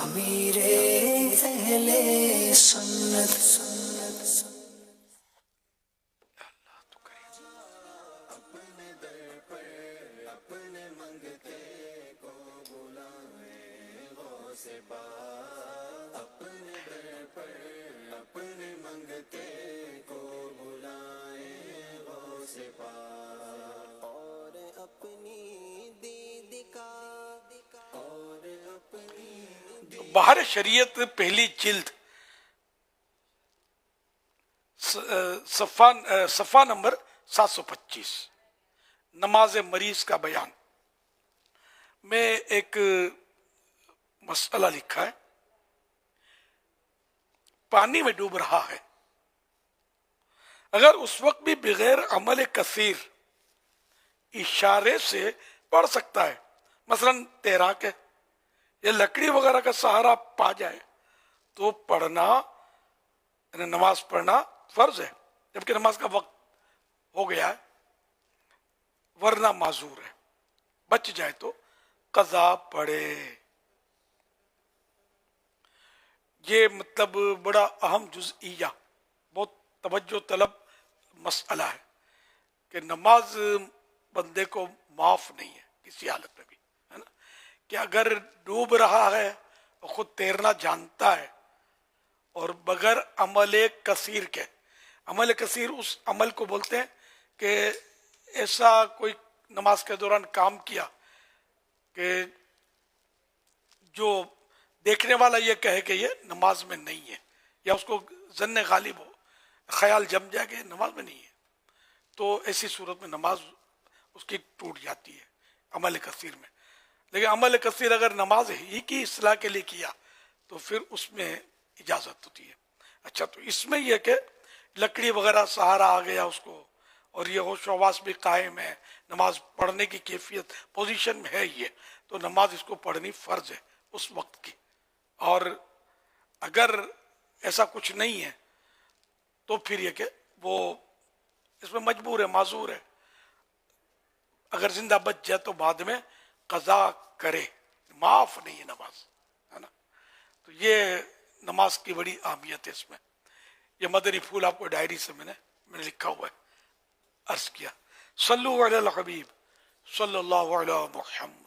امیر اہل سنت بہار شریعت پہلی جلد صفحہ نمبر 725 نماز مریض کا بیان میں ایک مسئلہ لکھا ہے. پانی میں ڈوب رہا ہے، اگر اس وقت بھی بغیر عمل کثیر اشارے سے پڑھ سکتا ہے، مثلا تیراک ہے یا لکڑی وغیرہ کا سہارا پا جائے تو پڑھنا یعنی نماز پڑھنا فرض ہے، جبکہ نماز کا وقت ہو گیا ہے، ورنہ معذور ہے. بچ جائے تو قضا پڑھے. یہ مطلب بڑا اہم جزئیہ، بہت توجہ طلب مسئلہ ہے کہ نماز بندے کو معاف نہیں ہے کسی حالت میں بھی، ہے نا. کہ اگر ڈوب رہا ہے خود تیرنا جانتا ہے اور بغیر عمل کثیر کے، عمل کثیر اس عمل کو بولتے ہیں کہ ایسا کوئی نماز کے دوران کام کیا کہ جو دیکھنے والا یہ کہے کہ یہ نماز میں نہیں ہے، یا اس کو ظن غالب ہو، خیال جم جائے کہ یہ نماز میں نہیں ہے، تو ایسی صورت میں نماز اس کی ٹوٹ جاتی ہے عمل کثیر میں. لیکن عمل کثیر اگر نماز ہی کی اصلاح کے لیے کیا تو پھر اس میں اجازت ہوتی ہے. اچھا، تو اس میں یہ کہ لکڑی وغیرہ سہارا آ گیا اس کو اور یہ ہوش و حواس بھی قائم ہے، نماز پڑھنے کی کیفیت پوزیشن میں ہے یہ، تو نماز اس کو پڑھنی فرض ہے اس وقت کی. اور اگر ایسا کچھ نہیں ہے تو پھر یہ کہ وہ اس میں مجبور ہے، معذور ہے. اگر زندہ بچ جائے تو بعد میں قضا کرے، معاف نہیں ہے نماز، ہے نا. تو یہ نماز کی بڑی اہمیت ہے اس میں. یہ مدنی پھول آپ کو ڈائری سے میں نے لکھا ہوا ہے، عرض کیا. صلو علی الحبیب صلی اللہ علیہ محمد.